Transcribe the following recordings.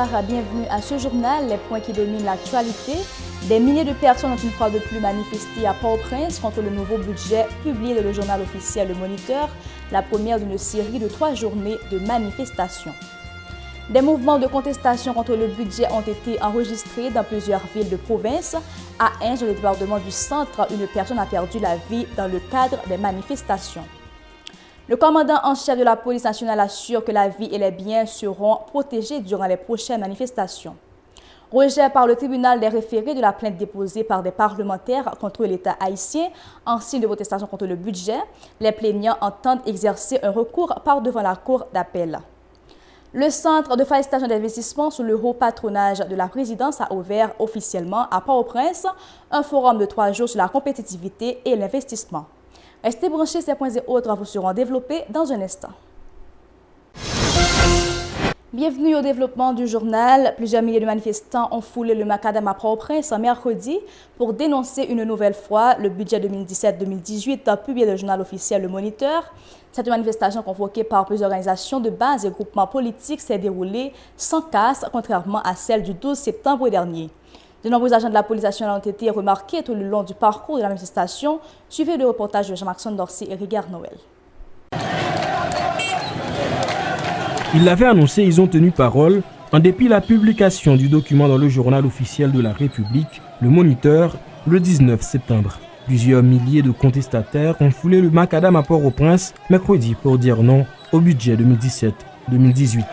bonsoir, bienvenue à ce journal, les points qui dominent l'actualité. Des milliers de personnes ont une fois de plus manifesté à Port-au-Prince contre le nouveau budget publié dans le journal officiel Le Moniteur, la première d'une série de 3 journées de manifestations. Des mouvements de contestation contre le budget ont été enregistrés dans plusieurs villes de province. À Hinges, dans le département du Centre, une personne a perdu la vie dans le cadre des manifestations. Le commandant en chef de la police nationale assure que la vie et les biens seront protégés durant les prochaines manifestations. Rejet par le tribunal des référés de la plainte déposée par des parlementaires contre l'État haïtien en signe de protestation contre le budget. Les plaignants entendent exercer un recours par devant la cour d'appel. Le Centre de facilitation d'investissement sous le haut patronage de la présidence a ouvert officiellement à Port-au-Prince un forum de 3 jours sur la compétitivité et l'investissement. Restez branchés, ces points et autres vous seront développés dans un instant. Bienvenue au développement du journal. Plusieurs milliers de manifestants ont foulé le macadam à Port-au-Prince mercredi pour dénoncer une nouvelle fois le budget 2017-2018 publié dans le journal officiel Le Moniteur. Cette manifestation convoquée par plusieurs organisations de base et groupements politiques s'est déroulée sans casse, contrairement à celle du 12 septembre dernier. De nombreux agents de la police nationale ont été remarqués tout le long du parcours de la manifestation. Suivez le reportage de Jean-Maxon Dorsey et Rigard Noël. Ils l'avaient annoncé, ils ont tenu parole. En dépit de la publication du document dans le journal officiel de la République, Le Moniteur, le 19 septembre. Plusieurs milliers de contestataires ont foulé le macadam à Port-au-Prince mercredi pour dire non au budget 2017-2018.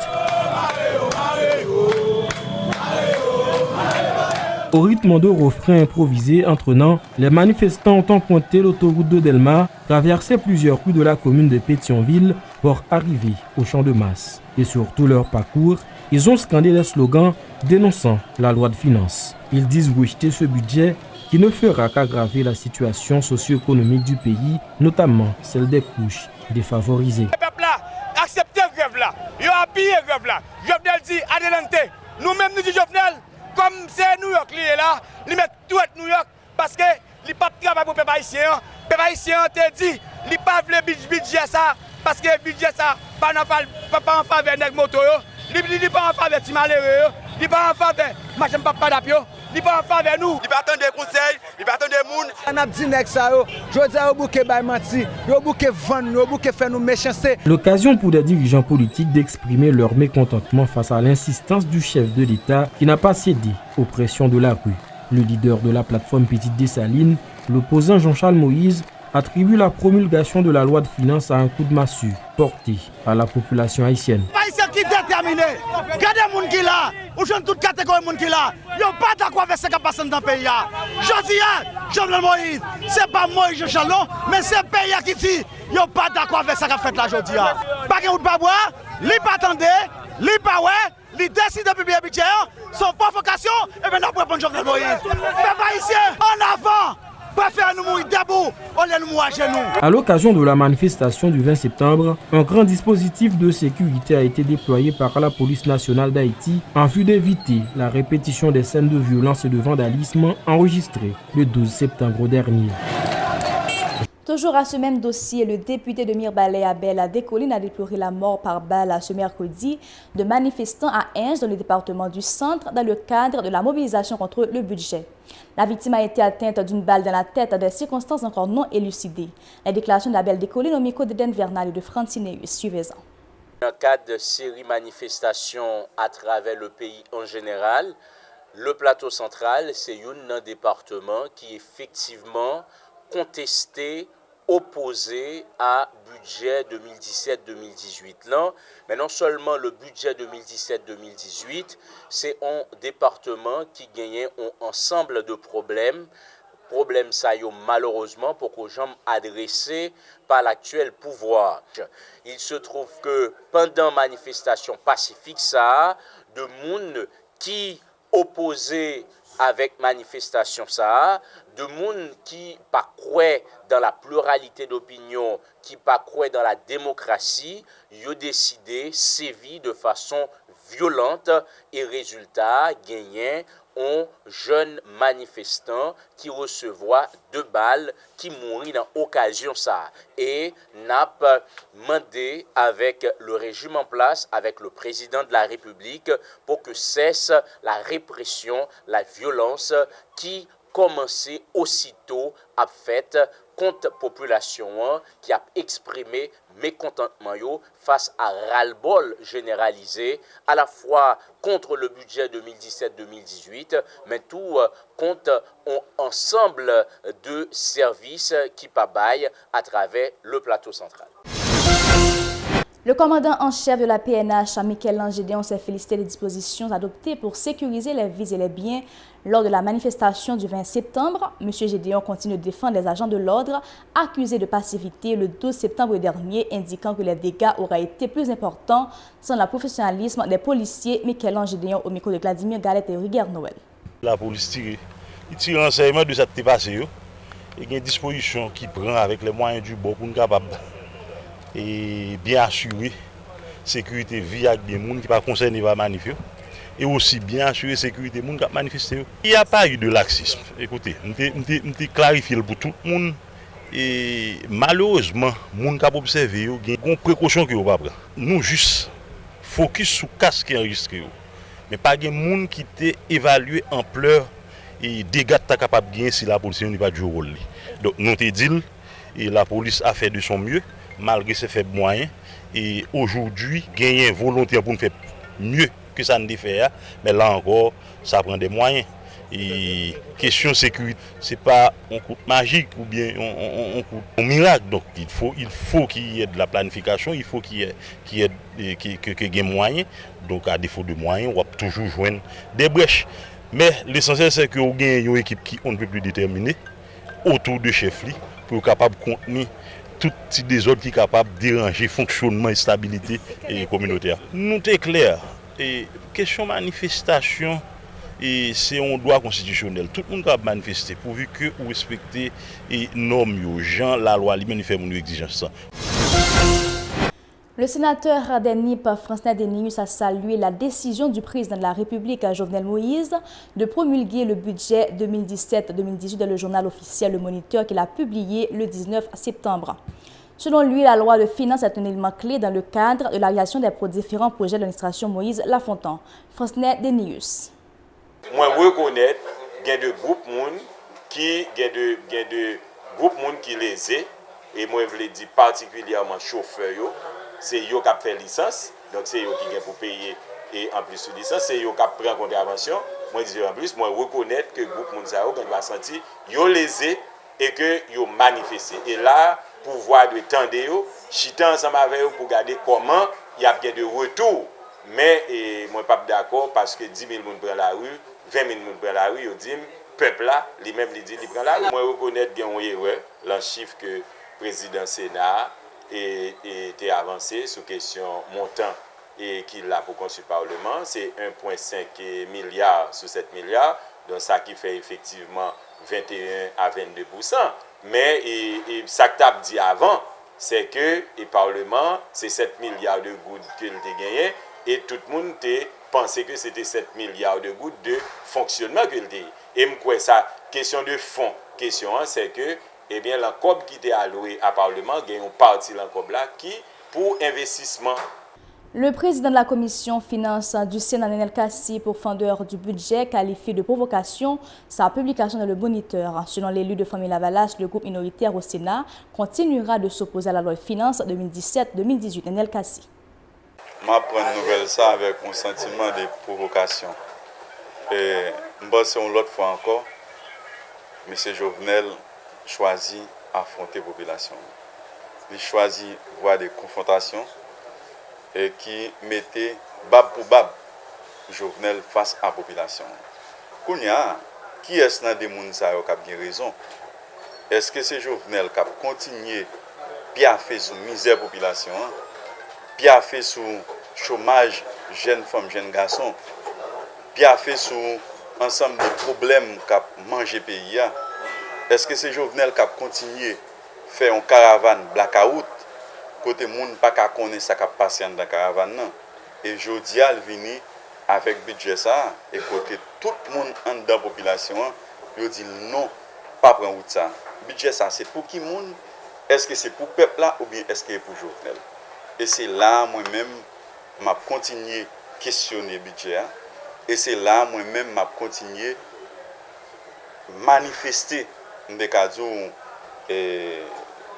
Au rythme de refrains improvisés entraînant, les manifestants ont emprunté l'autoroute de Delma, traversé plusieurs rues de la commune de Pétionville pour arriver au champ de masse. Et sur tout leur parcours, ils ont scandé des slogans dénonçant la loi de finances. Ils disent rejeter ce budget qui ne fera qu'aggraver la situation socio-économique du pays, notamment celle des couches défavorisées. Le peuple là, acceptez la grève là, ils ont appuyé la grève là. Jovenel dit, adelante, nous-mêmes nous disons Jovenel, comme c'est New York, là, ils mettent tout à New York parce que les papes travaillent pour les peuple haïtien. Les peuple haïtien te dit, ils ne pas le budget ça parce que le budget ça, pas en faveur de moto, ils ne pas en faveur de malheureux, ils ne pas en faveur de machin papa d'apio. Ils ne pas en faveur de nous. Ils ne pas attendre des conseils, ils ne pas attendre des gens. On a dit que ça, je dis au bouquet by menti, au bouquet vendre, au bouquet faire nous méchancer. L'occasion pour des dirigeants politiques d'exprimer leur mécontentement face à l'insistance du chef de l'État qui n'a pas cédé aux pressions de la rue. Le leader de la plateforme Petite Dessalines, l'opposant Jean-Charles Moïse, attribue la promulgation de la loi de finances à un coup de massue porté à la population haïtienne. Haïtien qui est déterminé, regardez les gens qui là, ou je toute catégorie de gens qui là, ils n'ont pas d'accord avec ce qui passe dans le pays. Je dis, Jean-Charles Moïse, ce n'est pas Moïse Jean-Charles, mais c'est le pays qui dit, ils n'ont pas d'accord avec ce qui a fait là aujourd'hui. Pas de route pas boire, ils ne pas attendre, ils ne pas ouais, ils décident de publier le budget, son provocation, et bien nous répondre Jean-Charles Moïse. Mais haïtien, en avant! À l'occasion de la manifestation du 20 septembre, un grand dispositif de sécurité a été déployé par la police nationale d'Haïti en vue d'éviter la répétition des scènes de violence et de vandalisme enregistrées le 12 septembre dernier. Toujours à ce même dossier, le député de Mirebalais Abel à Descollines a déploré la mort par balle ce mercredi de manifestants à Hinges dans le département du Centre dans le cadre de la mobilisation contre le budget. La victime a été atteinte d'une balle dans la tête dans des circonstances encore non élucidées. La déclaration d'Abel Descollines au micro de Den Vernal et de Francineus. Suivez-en. Dans le cadre de séries manifestations à travers le pays en général, le plateau central, c'est un département qui effectivement contesté, opposé à budget 2017-2018. Là, mais non seulement le budget 2017-2018, c'est un département qui gagnait un ensemble de problèmes. Problèmes ça y malheureusement pour que gens adressés par l'actuel pouvoir. Il se trouve que pendant manifestation pacifique ça, de monde qui opposé avec manifestation ça, de monde qui pas croit dans la pluralité d'opinion, qui pas croit dans la démocratie, ils ont décidé sévir de façon violente et résultat gagné un jeune manifestant qui recevoir 2 balles qui mourit dans occasion ça. Et n'a demandé avec le régime en place, avec le président de la République, pour que cesse la répression, la violence qui commençait aussitôt à fait contre population qui a exprimé mécontentement face à ras-le-bol généralisé à la fois contre le budget 2017-2018 mais tout contre un ensemble de services qui pabaillent à travers le plateau central. Le commandant en chef de la PNH, Michel-Ange Gédéon, s'est félicité des dispositions adoptées pour sécuriser les vies et les biens lors de la manifestation du 20 septembre. M. Gédéon continue de défendre les agents de l'ordre accusés de passivité le 12 septembre dernier, indiquant que les dégâts auraient été plus importants sans le professionnalisme des policiers. Michel-Ange Gédéon au micro de Vladimir Galette et Rigueur Noël. La police tire renseignement de cette passé. Il y a une disposition qui prend avec les moyens du bord pour nous capables et bien assurer sécurité vie avec des gens qui ne sont pas concernés par la manif et aussi bien assurer sécurité des gens qui manifestent. Il n'y a pas eu de laxisme. Écoutez, je clarifie pour tout le monde et malheureusement, les gens qui ont observé, il y a une précaution que vous pas prendre. Nous juste focus sur le casque qui est enregistré. Mais pas de gens qui ont évalué l'ampleur et dégâts que capable de gagner si la police n'est pas du rôle. Donc nous te disons et la police a fait de son mieux malgré ses faibles moyens et aujourd'hui gagner volontaire pour nous faire mieux que ça ne fait mais là encore ça prend des moyens et question sécurité c'est pas un coup magique ou bien un coup un miracle donc il faut qu'il y ait de la planification il faut qu'il y ait des moyens donc à défaut de moyens on va toujours joindre des brèches mais l'essentiel c'est que on gagne une équipe qui on ne peut plus déterminée autour de chef pour capable contenir tout type des autres qui sont capables de déranger le fonctionnement et la stabilité communautaire. Nous sommes clairs. Et question manifestation, c'est un droit constitutionnel. Tout le monde peut manifester pourvu que vous respectez les normes, les gens, la loi, les fait mon exigence. Le sénateur des NIP, Francnet Denius, a salué la décision du président de la République, Jovenel Moïse, de promulguer le budget 2017-2018 dans le journal officiel Le Moniteur qu'il a publié le 19 septembre. Selon lui, la loi de finances est un élément clé dans le cadre de la réalisation des différents projets de l'administration Moïse Lafontaine. Francnet Denius. Moi, je reconnais qu'il y a des groupes qui lésés, et moi, je le dis particulièrement chauffeurs. C'est eux qui fait licence, donc c'est eux qui pour payer et en plus de licence, c'est eux qui prennent contravention. Moi je dis en plus, moi reconnaître que le groupe Mounzao va sentir yo lésé et que yo manifesté. Et là, pouvoir de tendre yo, chiter ensemble avec eux pour regarder comment il y a de retour. Mais moi pas d'accord parce que 10 000 personnes prennent la rue, 20 000 personnes prennent la rue, yo dit peuple là, lui-même il dit il prend la rue. Moi reconnaître qu'il y a une erreur, le chiffre que le président Sénat et été avancé sur question montant et qu'il a pour consulter le Parlement, c'est 1,5 milliard sur 7 milliards, donc ça qui fait effectivement 21 à 22%. Mais ça que tu as dit avant, c'est que le Parlement, c'est 7 milliards de gouttes qu'il a gagné et tout le monde pensait que c'était 7 milliards de gouttes de fonctionnement qu'il a gagné. Et moi, ça, question de fond, question, c'est que eh bien, l'encobe qui était alloué à Parlement, il y a une partie de l'encobe là qui pour investissement. Le président de la commission finance du Sénat, Nenel Kassi, pourfendeur du budget, qualifie de provocation sa publication dans le Moniteur. Selon l'élu de Famille Lavalas, le groupe minoritaire au Sénat continuera de s'opposer à la loi de finances 2017-2018. Nenel Kassi. Je prends une nouvelle ça avec un sentiment de provocation. Et je pense une autre fois encore, M. Jovenel choisit affronter la population. Il choisit voir des confrontations et qui mettait bab pour bab Jovenel face à la population. Qui est-ce dans des gens qui ont raison? Est-ce que c'est Jovenel qui a continué à faire sur la misère de la population, à faire sur le chômage jeunes femmes, jeunes garçons, à faire sur l'ensemble des problèmes qu'a mangé le pays? Est-ce que c'est Jovenel qui a continué à faire une caravane blackout, côté moun pas qu'à connaître ça qui passe dans la caravane? Et Jodia vini avec budget ça, et côté tout le monde en dedans population, ils dit non, pas prendre route ça. Budget ça, c'est pour qui monde? Est-ce que c'est pour le peuple là ou bien est-ce que c'est pour Jovenel? Et c'est là, moi-même, je continue à questionner le budget. Et c'est là, moi-même, je continue à manifester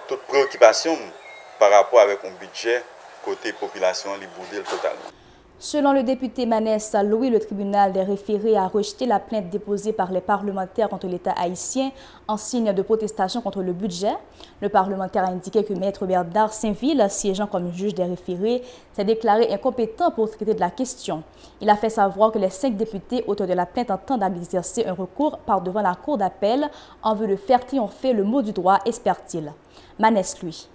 toute préoccupation par rapport avec un budget côté population libre totalement. Selon le député Manès Louis, le tribunal des référés a rejeté la plainte déposée par les parlementaires contre l'État haïtien en signe de protestation contre le budget. Le parlementaire a indiqué que Maître Bernard Saint-Ville, siégeant comme juge des référés, s'est déclaré incompétent pour traiter de la question. Il a fait savoir que les 5 députés auteurs de la plainte entendent exercer un recours par devant la Cour d'appel en vue de faire triompher le mot du droit, espère-t-il. Manès, lui.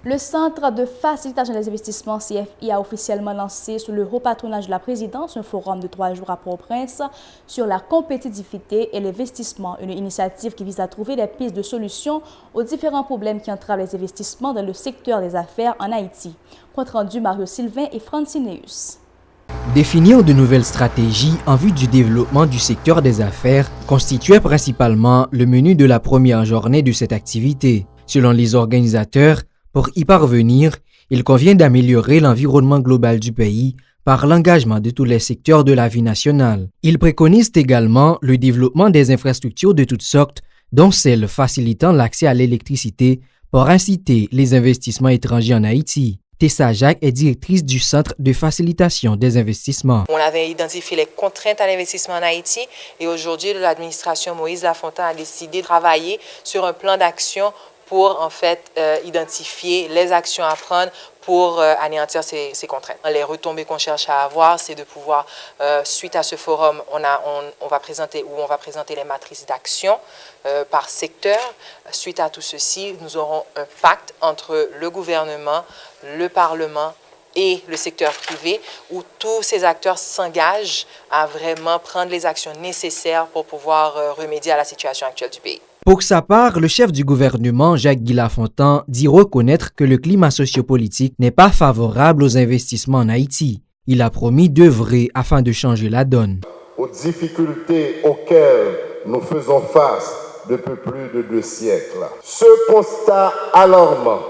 Le Centre de facilitation des investissements CFI a officiellement lancé sous le haut patronage de la présidence un forum de 3 jours à Port-au-Prince sur la compétitivité et l'investissement, une initiative qui vise à trouver des pistes de solutions aux différents problèmes qui entravent les investissements dans le secteur des affaires en Haïti. Compte rendu Mario Sylvain et Francineus. Définir de nouvelles stratégies en vue du développement du secteur des affaires constituait principalement le menu de la première journée de cette activité. Selon les organisateurs, pour y parvenir, il convient d'améliorer l'environnement global du pays par l'engagement de tous les secteurs de la vie nationale. Ils préconisent également le développement des infrastructures de toutes sortes, dont celles facilitant l'accès à l'électricité pour inciter les investissements étrangers en Haïti. Tessa Jacques est directrice du Centre de facilitation des investissements. On avait identifié les contraintes à l'investissement en Haïti et aujourd'hui, l'administration Moïse Lafontaine a décidé de travailler sur un plan d'action pour en fait identifier les actions à prendre pour anéantir ces contraintes. Les retombées qu'on cherche à avoir, c'est de pouvoir, suite à ce forum, on va présenter les matrices d'action par secteur. Suite à tout ceci, nous aurons un pacte entre le gouvernement, le Parlement et le secteur privé, où tous ces acteurs s'engagent à vraiment prendre les actions nécessaires pour pouvoir remédier à la situation actuelle du pays. Pour sa part, le chef du gouvernement, Jacques-Guy Lafontaine, dit reconnaître que le climat sociopolitique n'est pas favorable aux investissements en Haïti. Il a promis d'œuvrer afin de changer la donne. Aux difficultés auxquelles nous faisons face depuis plus de 2 siècles. Ce constat alarmant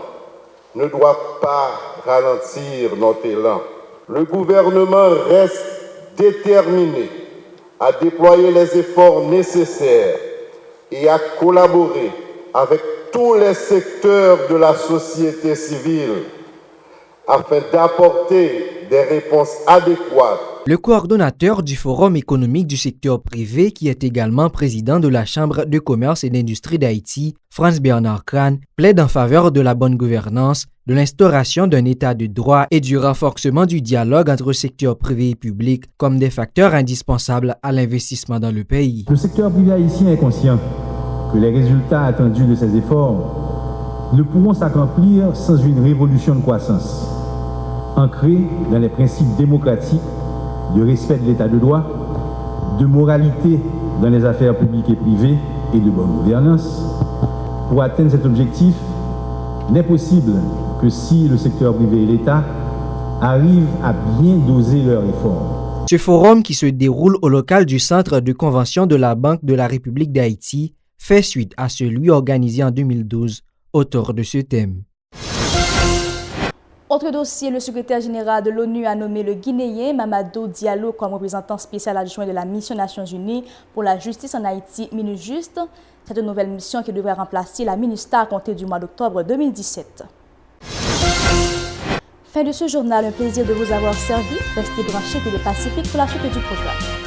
ne doit pas ralentir notre élan. Le gouvernement reste déterminé à déployer les efforts nécessaires et à collaborer avec tous les secteurs de la société civile afin d'apporter des réponses adéquates. Le coordonnateur du Forum économique du secteur privé, qui est également président de la Chambre de commerce et d'industrie d'Haïti, Franz Bernard Crane, plaide en faveur de la bonne gouvernance, de l'instauration d'un état de droit et du renforcement du dialogue entre secteur privé et public comme des facteurs indispensables à l'investissement dans le pays. Le secteur privé haïtien est conscient que les résultats attendus de ces efforts ne pourront s'accomplir sans une révolution de croissance, ancrée dans les principes démocratiques de respect de l'état de droit, de moralité dans les affaires publiques et privées et de bonne gouvernance. Pour atteindre cet objectif, n'est possible que si le secteur privé et l'État arrivent à bien doser leurs efforts. Ce forum, qui se déroule au local du Centre de convention de la Banque de la République d'Haïti, fait suite à celui organisé en 2012 autour de ce thème. Autre dossier, le secrétaire général de l'ONU a nommé le Guinéen Mamadou Diallo comme représentant spécial adjoint de la mission Nations Unies pour la justice en Haïti, MINUJUST. C'est une nouvelle mission qui devrait remplacer la MINUSTA à compter du mois d'octobre 2017. Fin de ce journal, un plaisir de vous avoir servi. Restez branchés Télé Pacifique pour la suite du programme.